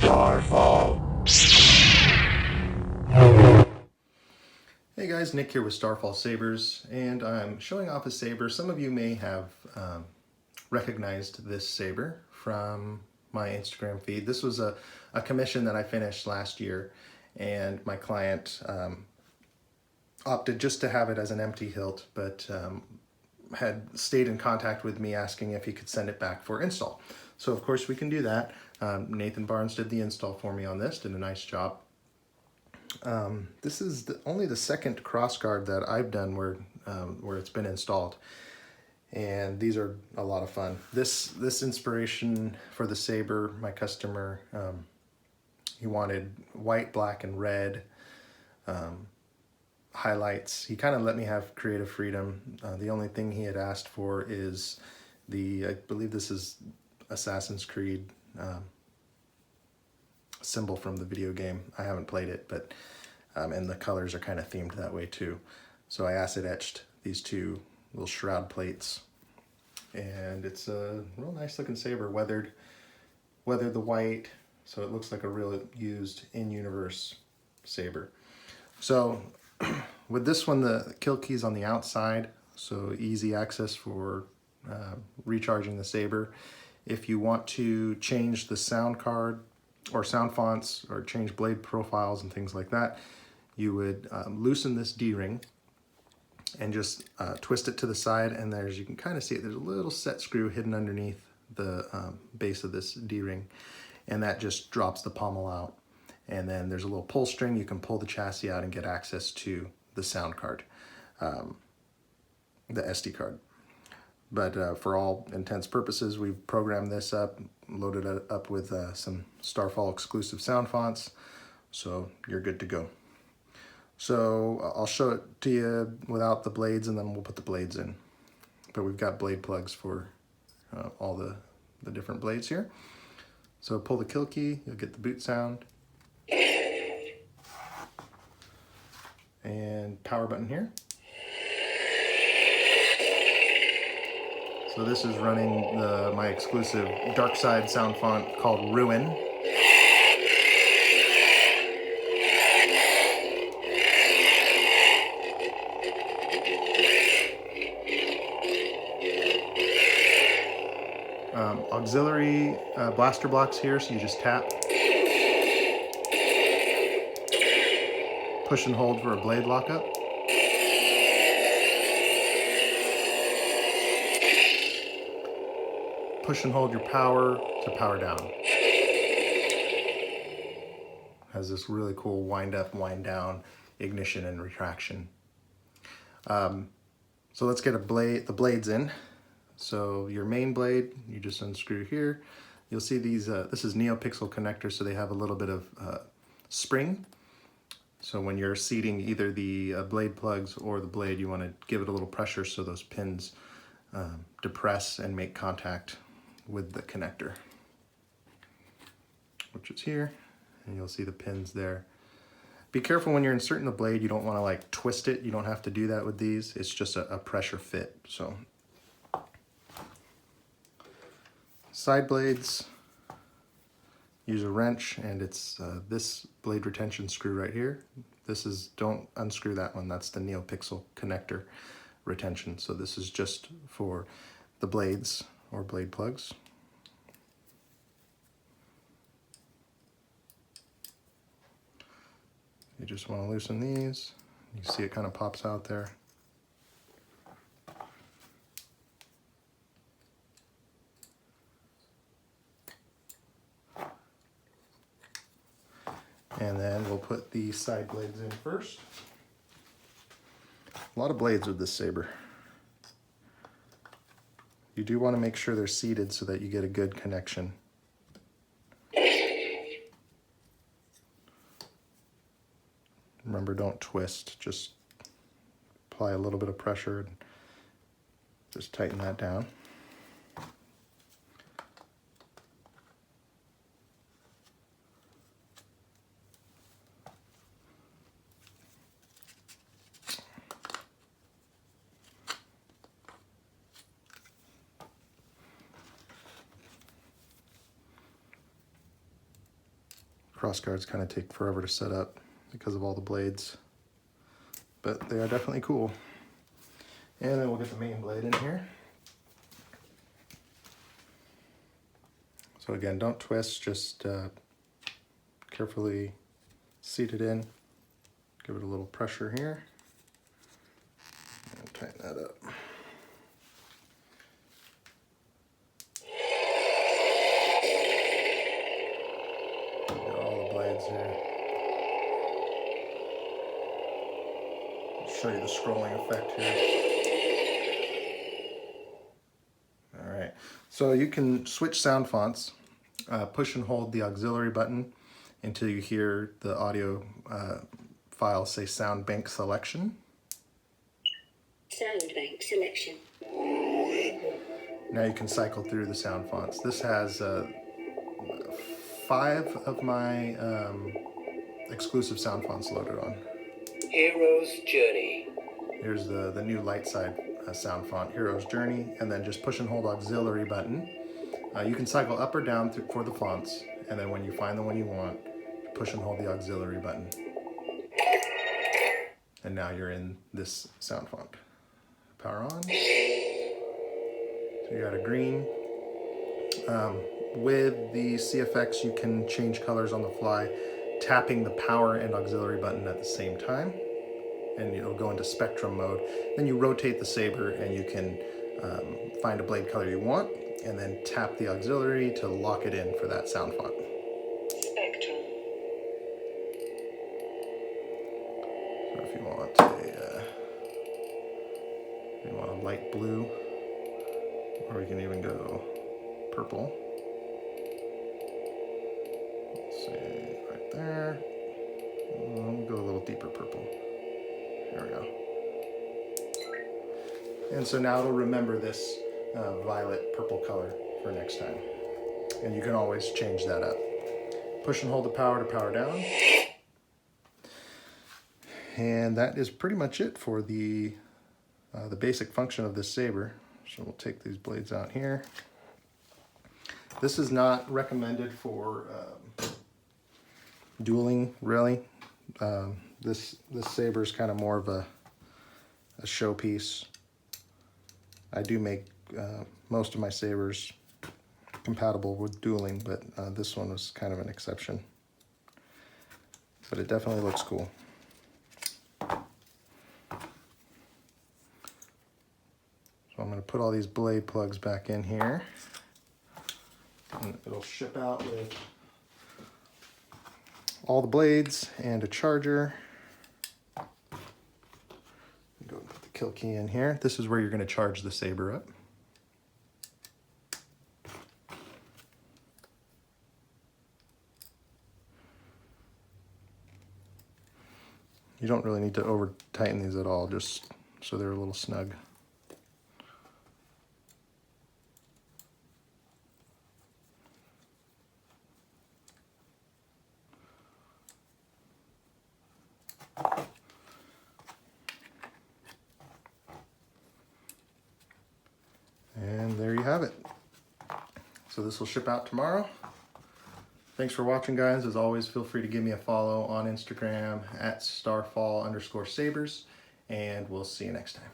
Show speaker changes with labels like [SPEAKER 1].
[SPEAKER 1] Starfall.
[SPEAKER 2] Hey guys, Nick here with Starfall Sabers, and I'm showing off a saber. Some of you may have recognized this saber from my Instagram feed. This was a commission that I finished last year, and my client opted just to have it as an empty hilt, but had stayed in contact with me asking if he could send it back for install. So of course we can do that. Nathan Barnes did the install for me on this, did a nice job. This is only the second crossguard that I've done where it's been installed, and these are a lot of fun. This inspiration for the saber, my customer, he wanted white, black, and red highlights. He kind of let me have creative freedom. The only thing he had asked for is I believe this is Assassin's Creed symbol from the video game. I haven't played it, but and the colors are kind of themed that way too. So I acid etched these two little shroud plates, and it's a real nice looking saber, weathered the white, so it looks like a real used in-universe saber. So with this one, the kill key's on the outside, so easy access for recharging the saber. If you want to change the sound card or sound fonts or change blade profiles and things like that, you would loosen this D-ring and just twist it to the side, and you can kind of see it, there's a little set screw hidden underneath the base of this D-ring, and that just drops the pommel out. And then there's a little pull string, you can pull the chassis out and get access to the sound card, the SD card. But for all intents purposes, we've programmed this up, loaded it up with some Starfall exclusive sound fonts, so you're good to go. So I'll show it to you without the blades, and then we'll put the blades in. But we've got blade plugs for all the different blades here. So pull the kill key, you'll get the boot sound. And power button here. So this is running my exclusive dark side sound font called Ruin. Auxiliary blaster blocks here, so you just tap. Push and hold for a blade lockup. Push and hold your power to power down. Has this really cool wind up, wind down, ignition and retraction. So let's get the blades in. So your main blade, you just unscrew here. You'll see these, this is NeoPixel connectors, so they have a little bit of spring. So when you're seating either the blade plugs or the blade, you want to give it a little pressure so those pins depress and make contact with the connector, which is here, and you'll see the pins there. Be careful when you're inserting the blade, you don't want to like twist it. You don't have to do that with these. It's just a pressure fit. So side blades, use a wrench, and it's this blade retention screw right here. Don't unscrew that one. That's the NeoPixel connector retention. So this is just for the blades or blade plugs. You just want to loosen these. You see it kind of pops out there. And then we'll put the side blades in first. A lot of blades with this saber. You do want to make sure they're seated so that you get a good connection. Remember, don't twist, just apply a little bit of pressure and just tighten that down. Crossguards kind of take forever to set up because of all the blades, but they are definitely cool. And then we'll get the main blade in here. So again, don't twist, just carefully seat it in. Give it a little pressure here. And tighten that up. Got all the blades here. I'll show you the scrolling effect here. Alright, so you can switch sound fonts. Push and hold the auxiliary button until you hear the audio file say sound bank selection.
[SPEAKER 1] Sound bank selection.
[SPEAKER 2] Now you can cycle through the sound fonts. This has 5 of my exclusive sound fonts loaded on.
[SPEAKER 3] Hero's Journey.
[SPEAKER 2] Here's the new light side sound font, Hero's Journey, and then just push and hold auxiliary button. You can cycle up or down for the fonts, and then when you find the one you want, push and hold the auxiliary button. And now you're in this sound font. Power on. So you got a green. With the CFX, you can change colors on the fly, tapping the power and auxiliary button at the same time, and it'll go into spectrum mode. Then you rotate the saber and you can find a blade color you want, and then tap the auxiliary to lock it in for that sound font.
[SPEAKER 1] Spectrum.
[SPEAKER 2] So if you want a light blue, or we can even go purple. Let's see, right there. We'll go a little deeper purple. There we go. And so now it'll remember this violet purple color for next time. And you can always change that up. Push and hold the power to power down. And that is pretty much it for the basic function of this saber. So we'll take these blades out here. This is not recommended for dueling, really. This saber is kind of more of a showpiece. I do make most of my sabers compatible with dueling, but this one was kind of an exception. But it definitely looks cool. So I'm going to put all these blade plugs back in here. And it'll ship out with all the blades and a charger. Go put the kill key in here. This is where you're going to charge the saber up. You don't really need to over tighten these at all, just so they're a little snug. And there you have it. So this will ship out tomorrow. Thanks for watching, guys. As always, feel free to give me a follow on Instagram at @Starfall_Sabers, and we'll see you next time.